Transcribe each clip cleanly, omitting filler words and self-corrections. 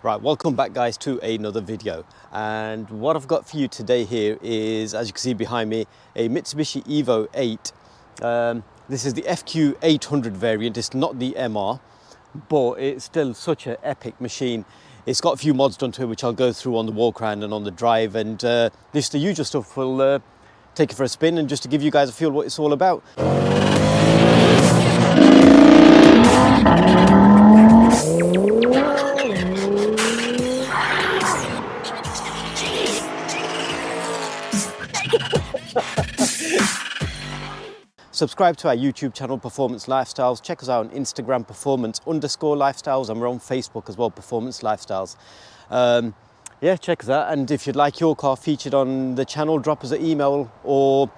Right, welcome back guys to another video, and what I've got for you today here is, as you can see behind me, a Mitsubishi Evo 8. This is the FQ300 variant. It's not the MR, but it's still such an epic machine. It's got a few mods done to it which I'll go through on the walkaround and on the drive, and this the usual stuff. We'll take it for a spin and just to give you guys a feel what it's all about. Subscribe to our YouTube channel, Performance Lifestyles. Check us out on Instagram, performance_lifestyles, and we're on Facebook as well, Performance Lifestyles. Yeah, check us out. And if you'd like your car featured on the channel, drop us an email or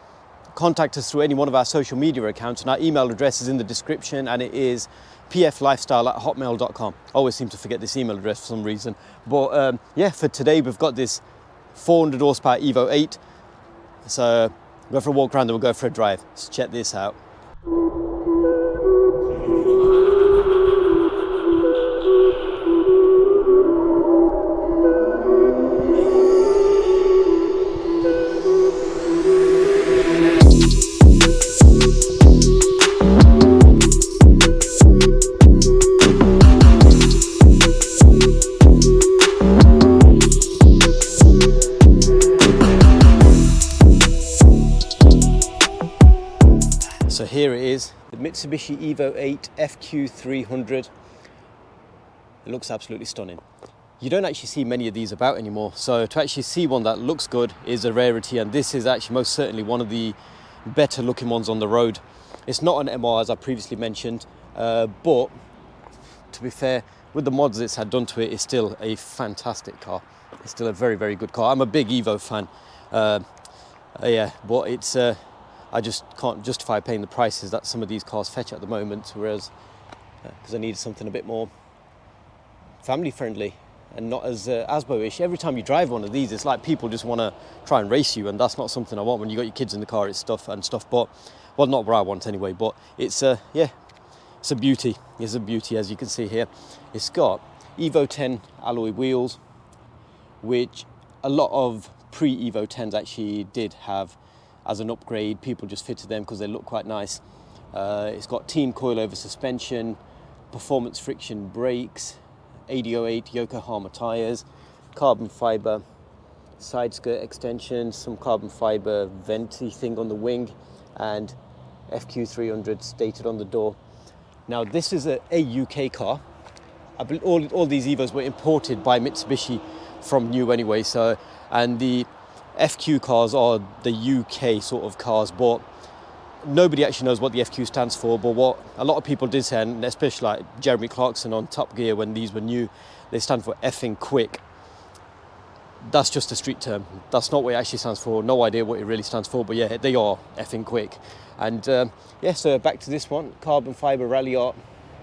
contact us through any one of our social media accounts. And our email address is in the description, and it is pflifestyle@hotmail.com. I always seem to forget this email address for some reason. But yeah, for today, we've got this 400 horsepower Evo 8. So we'll go for a walk around, then we'll go for a drive. Let's check this out. So here it is, the Mitsubishi Evo 8 FQ300. It looks absolutely stunning. You don't actually see many of these about anymore, so to actually see one that looks good is a rarity, and this is actually most certainly one of the better looking ones on the road. It's not an MR as I previously mentioned, but to be fair, with the mods it's had done to it, it's still a fantastic car. It's still a very, very good car. I'm a big Evo fan, yeah, but it's I just can't justify paying the prices that some of these cars fetch at the moment, whereas because I need something a bit more family friendly and not as Asbo-ish. Every time you drive one of these, it's like people just want to try and race you, and that's not something I want. When you got your kids in the car, it's stuff, but well, not what I want anyway. But it's yeah, it's a beauty. It's a beauty, as you can see here. It's got Evo 10 alloy wheels, which a lot of pre-Evo 10s actually did have as an upgrade. People just fitted them because they look quite nice. It's got teen coilover suspension, performance friction brakes, 808 Yokohama tyres, carbon fibre side skirt extensions, some carbon fibre venti thing on the wing, and FQ300 stated on the door. Now this is a UK car. I believe all these Evos were imported by Mitsubishi from new anyway, so, and the FQ cars are the UK sort of cars, but nobody actually knows what the FQ stands for. But what a lot of people did say, and especially like Jeremy Clarkson on Top Gear when these were new, they stand for effing quick. That's just a street term. That's not what it actually stands for. No idea what it really stands for, but yeah, they are effing quick. And yeah, so back to this one, carbon fibre rally art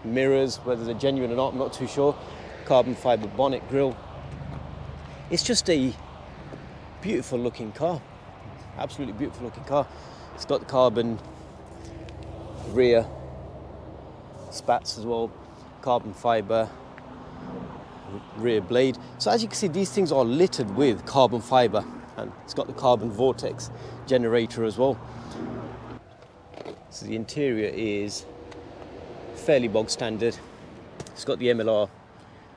mirrors, whether they're genuine or not, I'm not too sure. Carbon fibre bonnet grille. It's just a beautiful looking car, absolutely beautiful looking car. It's got the carbon rear spats as well, carbon fibre rear blade. So as you can see, these things are littered with carbon fibre, and it's got the carbon vortex generator as well. So the interior is fairly bog standard. It's got the MLR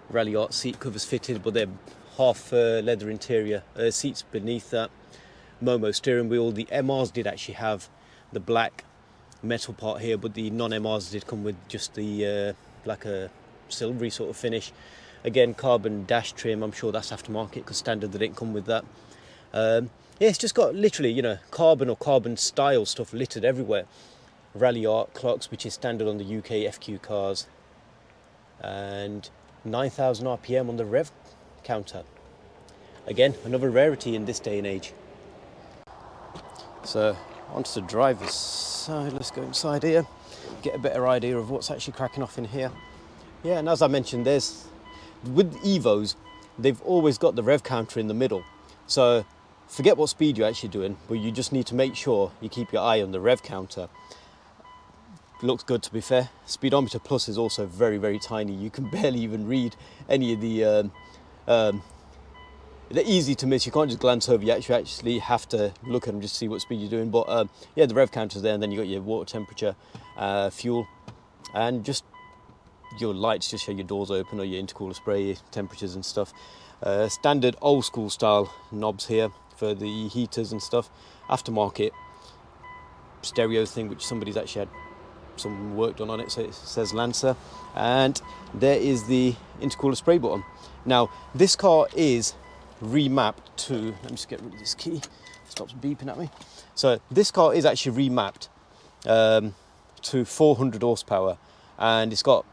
rally art seat covers fitted, but they're half leather interior, seats beneath that, Momo steering wheel. The MRs did actually have the black metal part here, but the non-MRs did come with just the like a silvery sort of finish. Again, carbon dash trim. I'm sure that's aftermarket because standard they didn't come with that. Yeah, it's just got literally, you know, carbon or carbon style stuff littered everywhere. Rally art clocks, which is standard on the UK FQ cars, and 9,000 RPM on the rev counter. Again, another rarity in this day and age. So onto the driver's side. Let's go inside here, get a better idea of what's actually cracking off in here. Yeah, and as I mentioned, there's with Evos, they've always got the rev counter in the middle. So forget what speed you're actually doing, but you just need to make sure you keep your eye on the rev counter. Looks good, to be fair. Speedometer plus is also very, very tiny. You can barely even read any of the they're easy to miss. You can't just glance over. You actually have to look at them just to see what speed you're doing. But yeah, the rev counter's there, and then you got your water temperature, fuel, and just your lights just show your doors open or your intercooler spray temperatures and stuff. Standard old school style knobs here for the heaters and stuff. Aftermarket stereo thing, which somebody's actually had some work done on it, so it says Lancer. And there is the intercooler spray button. Now this car is remapped to, let me just get rid of this key, stops beeping at me. So this car is actually remapped to 400 horsepower, and it's got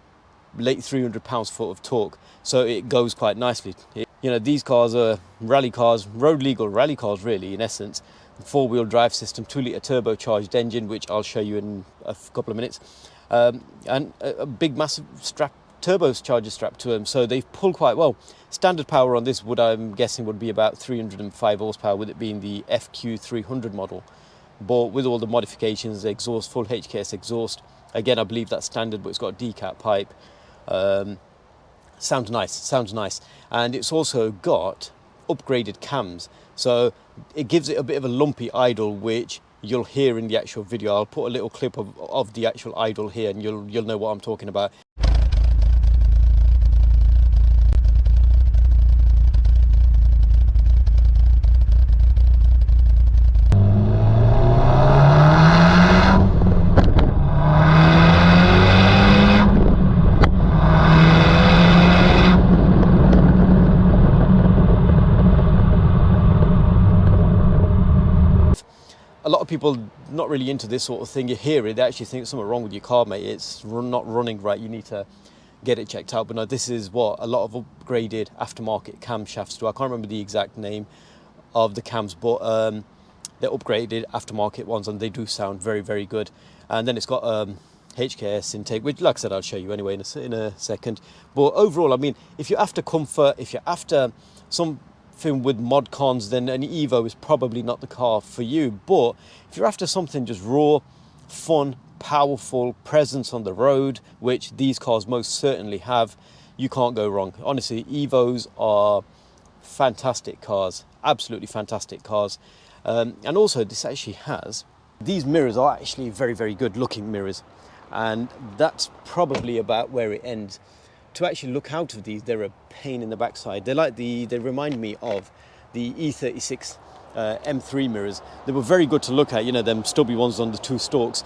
late 300 pounds-foot of torque, so it goes quite nicely. You know, these cars are rally cars, road legal rally cars really, in essence. 4-wheel drive system, 2-litre turbocharged engine, which I'll show you in a couple of minutes, and a big massive turbocharger strap to them, so they pull quite well. Standard power on this I'm guessing would be about 305 horsepower, with it being the FQ300 model. But with all the modifications, the exhaust, full HKS exhaust, again I believe that's standard, but it's got a decat pipe. Sounds nice, and it's also got upgraded cams, so it gives it a bit of a lumpy idle, which you'll hear in the actual video. I'll put a little clip of the actual idle here, and you'll know what I'm talking about. A lot of people not really into this sort of thing. You hear it, they actually think something wrong with your car, mate. It's not running right, you need to get it checked out. But no, this is what a lot of upgraded aftermarket camshafts do. I can't remember the exact name of the cams, but they're upgraded aftermarket ones, and they do sound very, very good. And then it's got HKS intake, which, like I said, I'll show you anyway in a second. But overall, I mean, if you're after comfort, if you're after something with mod cons, then an Evo is probably not the car for you. But if you're after something just raw, fun, powerful, presence on the road, which these cars most certainly have, you can't go wrong. Honestly, Evos are fantastic cars, absolutely fantastic cars. And also this actually has, these mirrors are actually very, very good looking mirrors, and that's probably about where it ends. To actually look out of these, they're a pain in the backside. They remind me of the E36 M3 mirrors. They were very good to look at, you know, them stubby ones on the two stalks.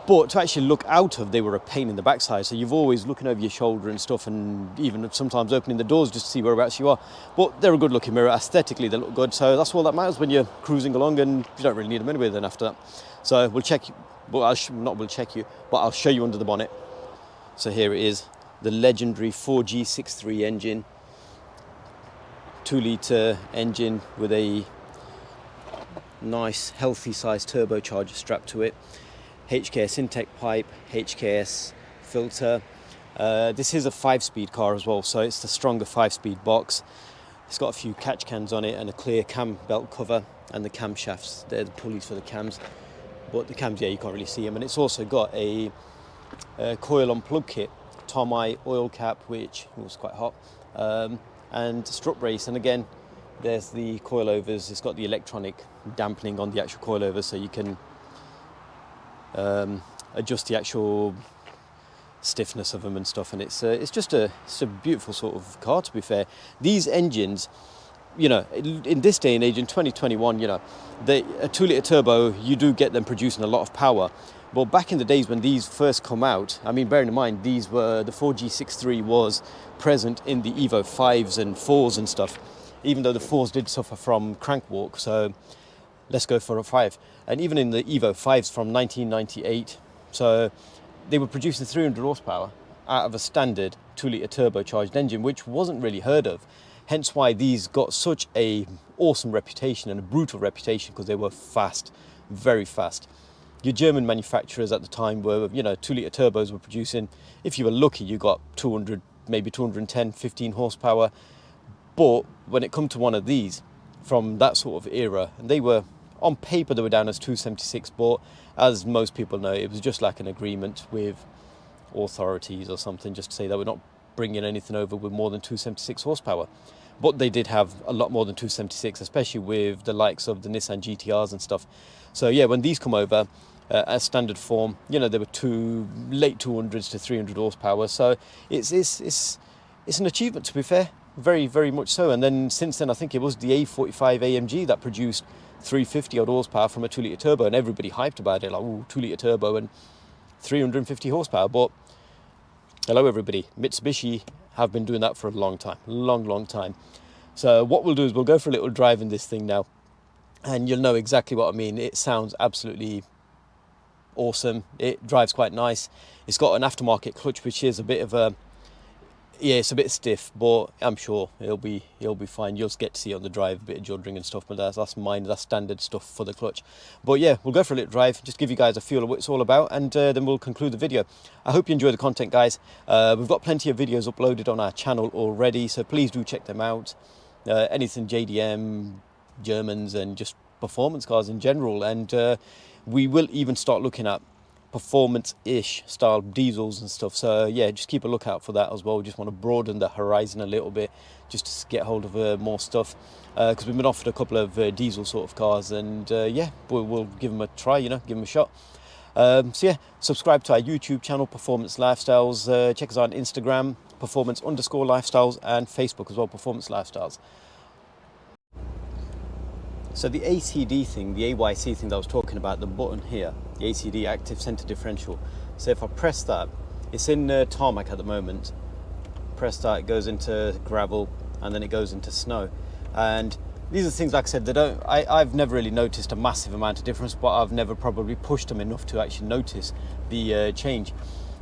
But to actually look out of, they were a pain in the backside. So you've always looking over your shoulder and stuff, and even sometimes opening the doors just to see whereabouts you are. But they're a good looking mirror. Aesthetically, they look good. So that's all that matters when you're cruising along, and you don't really need them anyway then after that. So we'll check you, well, I'll show you under the bonnet. So here it is. The legendary 4G63 engine, 2-litre engine with a nice healthy sized turbocharger strapped to it, HKS intake pipe, HKS filter. This is a 5-speed car as well, so it's the stronger 5-speed box. It's got a few catch cans on it and a clear cam belt cover, and the camshafts, they're the pulleys for the cams, but the cams, yeah, you can't really see them. And it's also got a coil on plug kit, Tom Eye oil cap, which was quite hot, and strut brace. And again, there's the coilovers. It's got the electronic dampening on the actual coilovers, so you can adjust the actual stiffness of them and stuff. And it's just a beautiful sort of car, to be fair. These engines, you know, in this day and age, in 2021, you know, a 2-litre turbo, you do get them producing a lot of power. But back in the days when these first come out, I mean, bearing in mind, these were, the 4G63 was present in the Evo 5s and 4s and stuff, even though the 4s did suffer from crank walk, so let's go for a 5. And even in the Evo 5s from 1998, so they were producing 300 horsepower out of a standard 2-litre turbocharged engine, which wasn't really heard of. Hence why these got such a awesome reputation and a brutal reputation, because they were fast, very fast. Your German manufacturers at the time were, you know, 2-litre turbos were producing, if you were lucky, you got 200, maybe 210, 15 horsepower. But when it come to one of these from that sort of era, and they were, on paper, they were down as 276, but as most people know, it was just like an agreement with authorities or something, just to say that we're not bringing anything over with more than 276 horsepower. but they did have a lot more than 276, especially with the likes of the Nissan GTRs and stuff. So yeah, when these come over as standard form, you know, they were late 200s to 300 horsepower. So it's an achievement, to be fair, very, very much so. And then since then, I think it was the A45 AMG that produced 350 odd horsepower from a 2-litre turbo, and everybody hyped about it, like, ooh, 2-litre turbo and 350 horsepower. But hello everybody, Mitsubishi have been doing that for a long time, long time. So what we'll do is we'll go for a little drive in this thing now, and you'll know exactly what I mean. It sounds absolutely awesome. It drives quite nice. It's got an aftermarket clutch, which is a bit of a, yeah, it's a bit stiff, but I'm sure it'll be fine. You'll get to see on the drive a bit of juddering and stuff, but that's mine. That's standard stuff for the clutch. But yeah, we'll go for a little drive, just give you guys a feel of what it's all about, and then we'll conclude the video. I hope you enjoy the content, guys. We've got plenty of videos uploaded on our channel already, so please do check them out. Anything JDM, Germans, and just performance cars in general. And we will even start looking at performance-ish style diesels and stuff. So yeah, just keep a lookout for that as well. We just want to broaden the horizon a little bit, just to get hold of more stuff, because we've been offered a couple of diesel sort of cars, and yeah, we'll give them a try, you know, give them a shot. So yeah, subscribe to our YouTube channel, Performance Lifestyles. Check us out on Instagram, Performance_Lifestyles, and Facebook as well, Performance Lifestyles. So the ACD thing, the AYC thing that I was talking about, the button here, the ACD, Active Center Differential. So if I press that, it's in tarmac at the moment. Press that, it goes into gravel, and then it goes into snow. And these are things, like I said, I've never really noticed a massive amount of difference, but I've never probably pushed them enough to actually notice the change.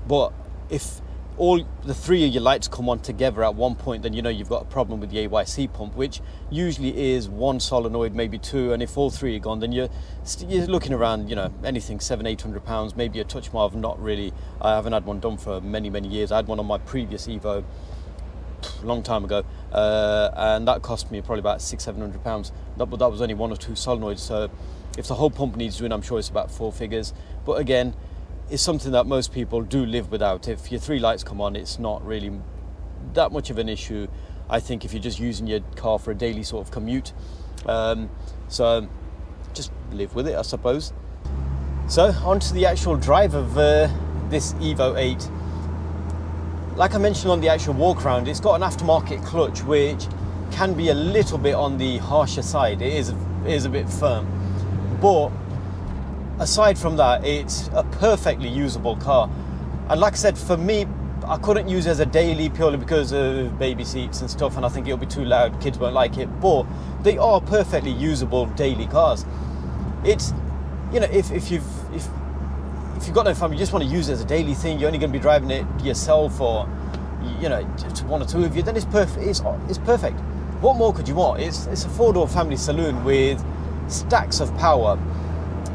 But if all the three of your lights come on together at one point, then you know you've got a problem with the AYC pump, which usually is one solenoid, maybe two, and if all three are gone, then you're looking around, you know, anything £700-800, maybe a touch more. Not really. I haven't had one done for many years. I had one on my previous Evo a long time ago, and that cost me probably about £600-700. But that was only one or two solenoids. So if the whole pump needs doing, I'm sure it's about 4 figures. But again, it's something that most people do live without. If your 3 lights come on, it's not really that much of an issue, I think, if you're just using your car for a daily sort of commute. So just live with it, I suppose. So on to the actual drive of this Evo 8. Like I mentioned on the actual walk around, it's got an aftermarket clutch, which can be a little bit on the harsher side. It is a bit firm, but aside from that, it's a perfectly usable car. And like I said, for me, I couldn't use it as a daily purely because of baby seats and stuff, and I think it'll be too loud, kids won't like it, but they are perfectly usable daily cars. It's, you know, if you've got no family, you just want to use it as a daily thing, you're only going to be driving it yourself, or, you know, just one or two of you, then it's perfect. It's perfect. What more could you want? It's a 4-door family saloon with stacks of power.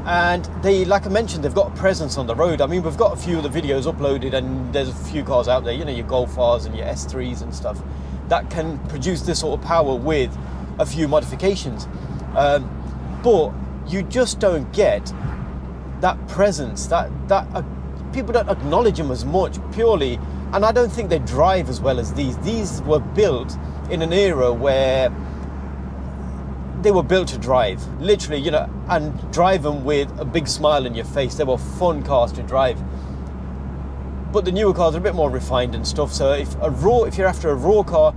And they, like I mentioned, they've got a presence on the road. I mean, we've got a few of the videos uploaded, and there's a few cars out there, you know, your Golf Rs and your S3s and stuff, that can produce this sort of power with a few modifications. But you just don't get that presence, that people don't acknowledge them as much, purely, and I don't think they drive as well as these. These were built in an era where they were built to drive, literally, you know, and drive them with a big smile on your face. They were fun cars to drive. But the newer cars are a bit more refined and stuff. So if you're after a raw car,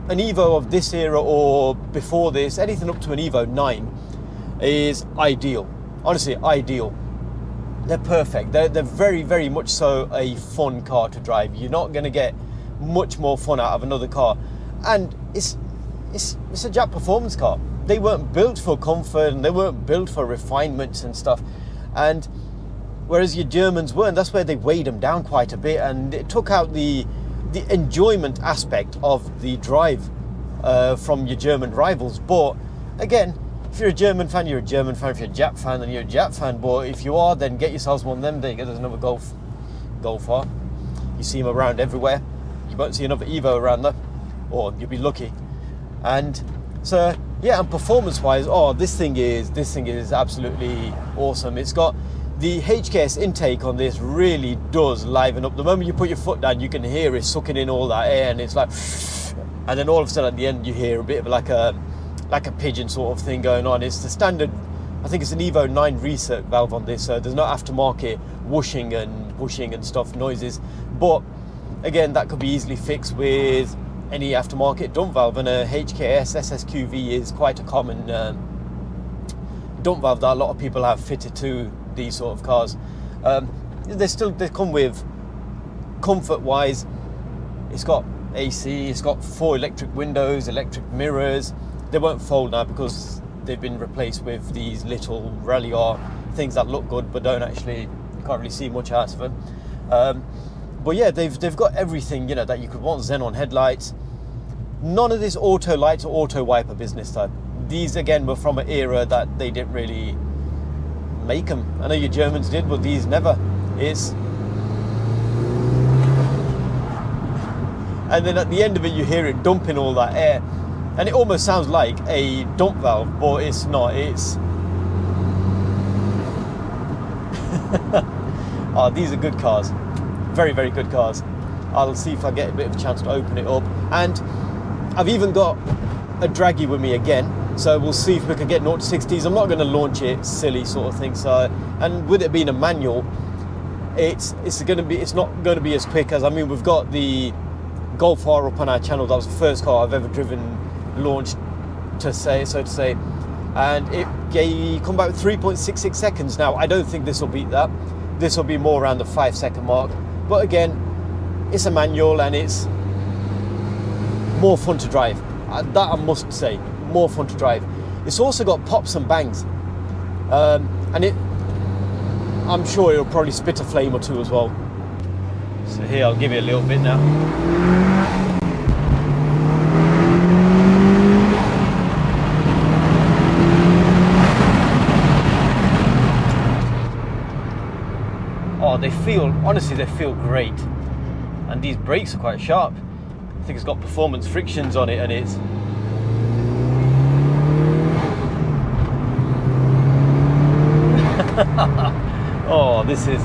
an Evo of this era or before this, anything up to an Evo 9 is ideal. Honestly, ideal. They're perfect. They're very, very much so a fun car to drive. You're not going to get much more fun out of another car. And it's a Jap performance car. They weren't built for comfort, and they weren't built for refinements and stuff. And whereas your Germans were, and that's where they weighed them down quite a bit, and it took out the enjoyment aspect of the drive from your German rivals. But again, if you're a German fan, you're a German fan. If you're a Jap fan, then you're a Jap fan. But if you are, then get yourselves one of them. There you go, there's another Golf R. You see them around everywhere. You won't see another Evo around there, or you'll be lucky. And so yeah, and performance wise, this thing is absolutely awesome. It's got the HKS intake on this, really does liven up. The moment you put your foot down, you can hear it sucking in all that air, and it's like and then all of a sudden at the end you hear a bit of like a pigeon sort of thing going on. It's the standard, I think it's an Evo 9 reset valve on this, so there's no aftermarket whooshing and stuff noises. But again, that could be easily fixed with any aftermarket dump valve, and a HKS SSQV is quite a common dump valve that a lot of people have fitted to these sort of cars. They come with comfort wise. It's got AC, it's got 4 electric windows, electric mirrors. They won't fold now because they've been replaced with these little rally R things that look good but don't actually, you can't really see much out of them. But yeah, they've got everything, you know, that you could want. Xenon headlights. None of this auto lights or auto wiper business type. These again were from an era that they didn't really make them. I know your Germans did, but these never. And then at the end of it, you hear it dumping all that air, and it almost sounds like a dump valve, but it's not. It's oh, these are good cars. Very, very good cars. I'll see if I get a bit of a chance to open it up. And I've even got a DRAGGY with me again, so we'll see if we can get 0 to 60s. I'm not going to launch it silly sort of thing. So, and with it being a manual, it's not going to be as quick as, I mean, we've got the Golf R up on our channel. That was the first car I've ever driven launched, so to say, and it come back with 3.66 seconds. Now I don't think this will beat that. This will be more around the 5-second mark, but again, it's a manual and it's more fun to drive. That I must say, more fun to drive. It's also got pops and bangs, and I'm sure it'll probably spit a flame or two as well. So here, I'll give you a little bit now. Oh, honestly, they feel great. And these brakes are quite sharp. I think it's got performance frictions on it, and it's... oh, this is...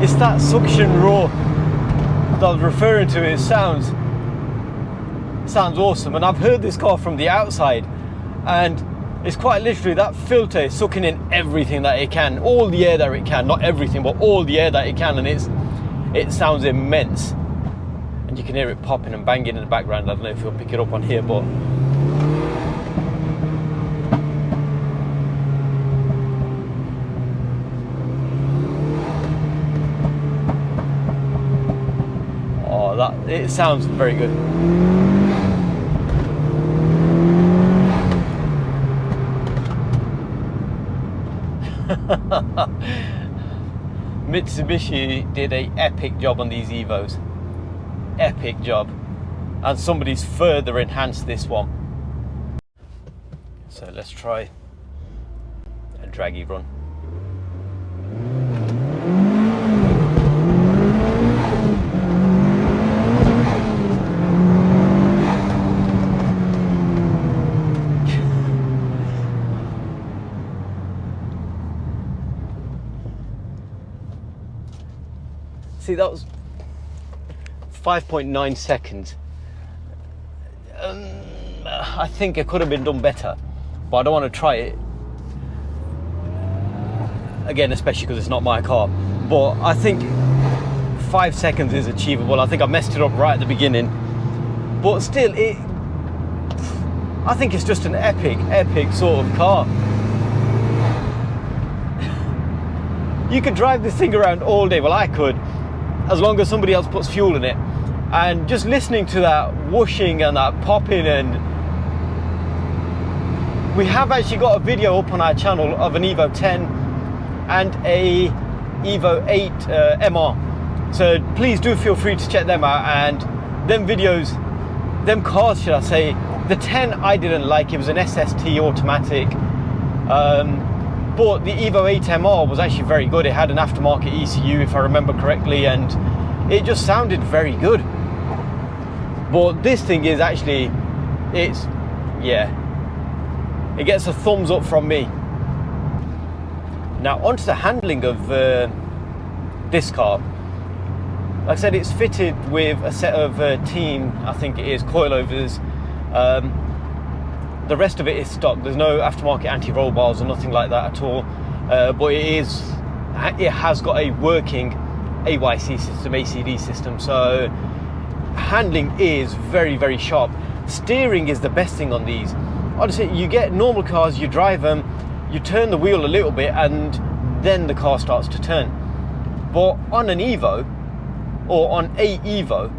It's that suction roar that I was referring to. It sounds awesome, and I've heard this car from the outside, and it's quite literally that filter is sucking in everything that it can, all the air that it can, not everything, but all the air that it can, and it sounds immense, and you can hear it popping and banging in the background. I don't know if you'll pick it up on here, but it sounds very good. Mitsubishi did an epic job on these Evos. Epic job. And somebody's further enhanced this one. So let's try a DRAGGY run. See, that was 5.9 seconds. I think it could have been done better, but I don't want to try it again, especially because it's not my car. But I think 5 seconds is achievable. I think I messed it up right at the beginning, but still, I think it's just an epic sort of car. You could drive this thing around all day. Well, I could, as long as somebody else puts fuel in it. And just listening to that whooshing and that popping, and we have actually got a video up on our channel of an Evo 10 and a Evo 8 MR. So please do feel free to check them out. And them videos, them cars, should I say, the 10 I didn't like. It was an SST automatic. But the Evo 8 MR was actually very good. It had an aftermarket ECU, if I remember correctly, and it just sounded very good. But this thing is actually, it gets a thumbs up from me. Now onto the handling of this car. Like I said, it's fitted with a set of teen, I think it is, coilovers. The rest of it is stock. There's no aftermarket anti-roll bars or nothing like that at all. But it has got a working AYC system, ACD system. So handling is very, very sharp. Steering is the best thing on these. Honestly, you get normal cars, you drive them, you turn the wheel a little bit, and then the car starts to turn. But on an Evo, or on a Evo,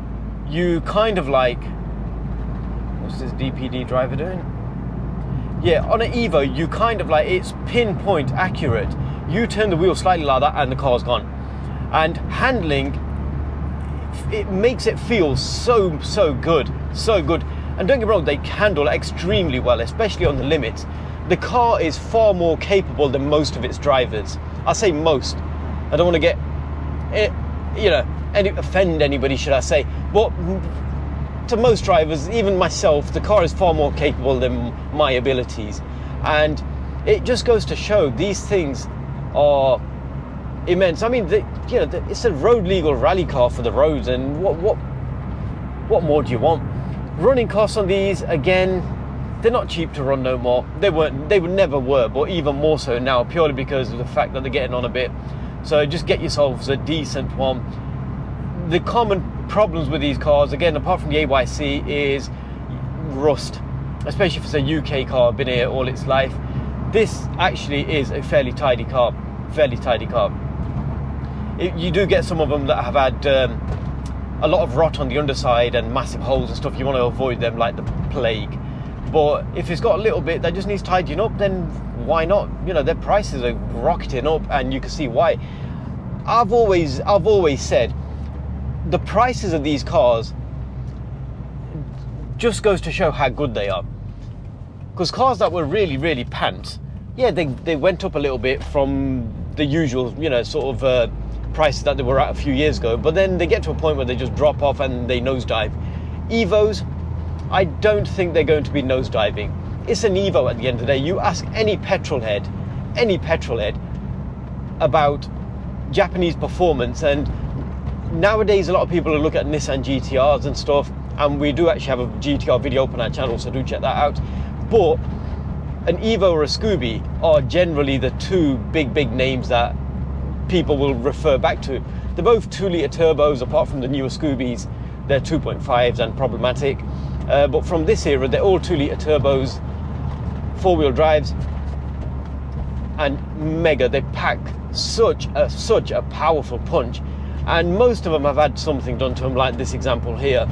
you kind of like, what's this DPD driver doing? Yeah, on an Evo, you kind of like, it's pinpoint accurate. You turn the wheel slightly like that and the car's gone. And handling, it makes it feel so good, so good. And don't get me wrong, they handle extremely well, especially on the limits. The car is far more capable than most of its drivers. I say most. I don't want to get, offend anybody, should I say. But to most drivers, even myself, the car is far more capable than my abilities. And it just goes to show these things are immense. I mean, it's a road legal rally car for the roads, and what more do you want? Running costs on these, again, they're not cheap to run no more. They never were, but even more so now, purely because of the fact that they're getting on a bit. So just get yourselves a decent one. The common problems with these cars, again, apart from the AYC, is rust, especially if it's a UK car, been here all its life. This actually is a fairly tidy car, You do get some of them that have had a lot of rot on the underside and massive holes and stuff. You want to avoid them like the plague. But if it's got a little bit that just needs tidying up, then why not? Their prices are rocketing up, and you can see why. I've always said the prices of these cars just goes to show how good they are. Because cars that were really, really pants, yeah, they went up a little bit from the usual, sort of prices that they were at a few years ago, but then they get to a point where they just drop off and they nosedive. Evos, I don't think they're going to be nosediving. It's an Evo at the end of the day. You ask any petrol head about Japanese performance, and nowadays a lot of people look at Nissan GTRs and stuff, and we do actually have a GTR video up on our channel, so do check that out. But an Evo or a Scooby are generally the two big names that people will refer back to. They're both 2-litre turbos, apart from the newer Scoobies, they're 2.5s and problematic. But from this era, they're all 2-litre turbos, 4-wheel drives, and mega. They pack such a powerful punch, and most of them have had something done to them, like this example here.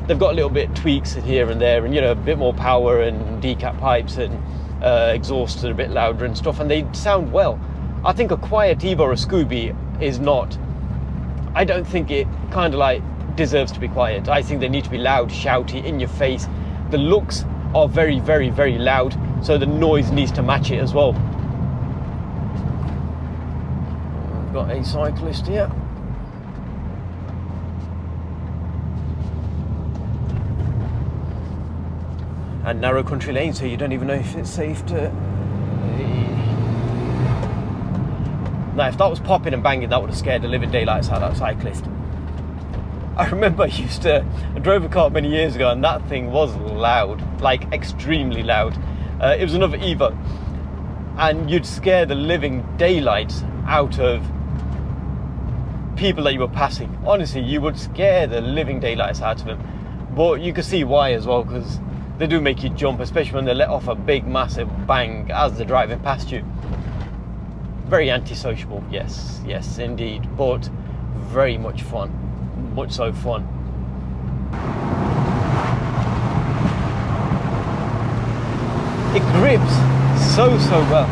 They've got a little bit tweaks here and there, and a bit more power and decap pipes and exhausts are a bit louder and stuff, and they sound well. I think a quiet Evo or a Scooby is not. I don't think it kind of like deserves to be quiet. I think they need to be loud, shouty, in your face. The looks are very, very, very loud, so the noise needs to match it as well. I've got a cyclist here. And narrow country lane, so you don't even know if it's safe to. Now, if that was popping and banging, that would have scared the living daylights out of that cyclist. I remember I drove a car many years ago, and that thing was loud, like extremely loud. It was another Evo, and you'd scare the living daylights out of people that you were passing. Honestly, you would scare the living daylights out of them. But you can see why as well, because they do make you jump, especially when they let off a big, massive bang as they're driving past you. Very antisociable, yes, indeed, but very much fun, much so fun. It grips so well.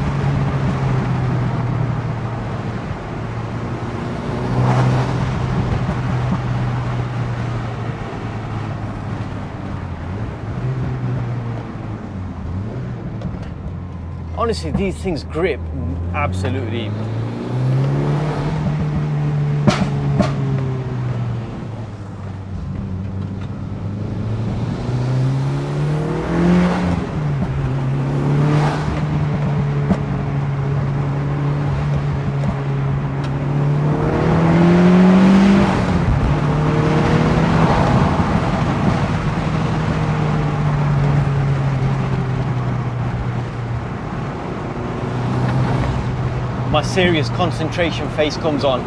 Honestly, these things grip absolutely. my serious concentration face comes on.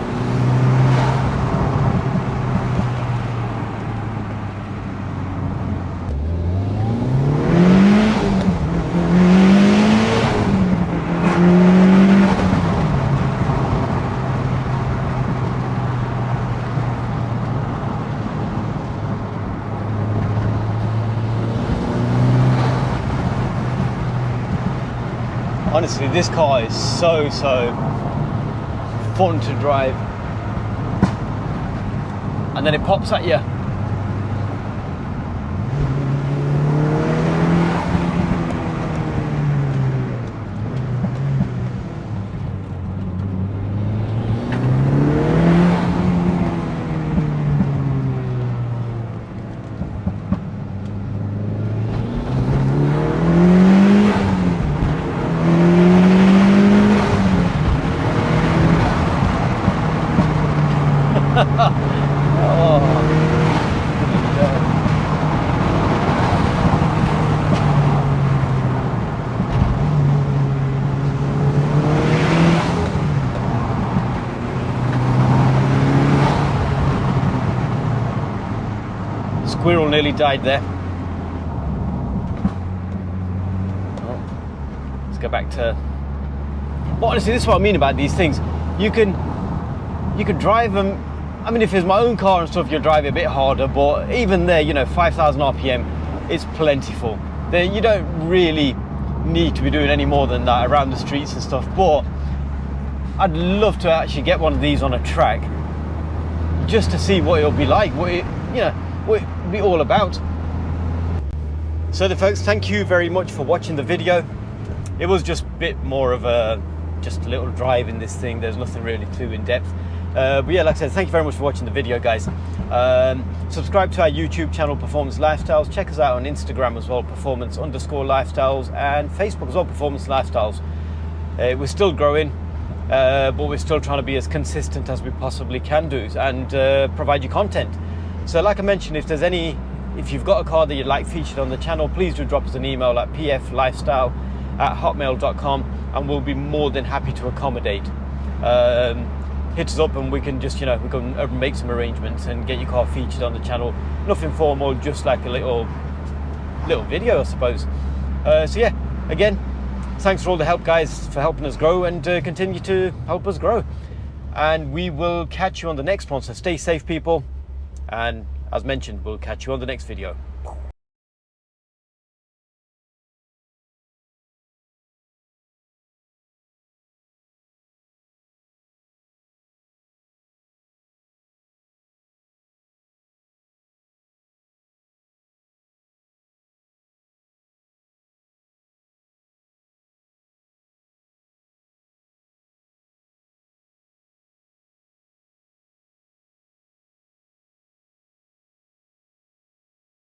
Honestly, this car is so fun to drive, and then it pops at you. Squirrel nearly died there. Oh, let's go back to. But honestly, this is what I mean about these things. You can drive them. I mean, if it's my own car and stuff, you'll drive it a bit harder. But even there, you know, 5,000 RPM, it's plentiful. You don't really need to be doing any more than that around the streets and stuff. But I'd love to actually get one of these on a track, just to see what it'll be like. What it'll be all about. So then folks, thank you very much for watching the video. It was just a bit more of just a little drive in this thing. There's nothing really too in depth. But yeah, like I said, thank you very much for watching the video, guys. Subscribe to our YouTube channel, Performance Lifestyles. Check us out on Instagram as well, performance_lifestyles, and Facebook as well, Performance Lifestyles. We're still growing, but we're still trying to be as consistent as we possibly can do and provide you content. So like I mentioned, if you've got a car that you'd like featured on the channel, please do drop us an email at pflifestyle@hotmail.com, and we'll be more than happy to accommodate. Hit us up and we can just, we can make some arrangements and get your car featured on the channel. Nothing formal, just like a little video, I suppose. So yeah, again, thanks for all the help, guys, for helping us grow, and continue to help us grow. And we will catch you on the next one. So stay safe, people. And as mentioned, we'll catch you on the next video.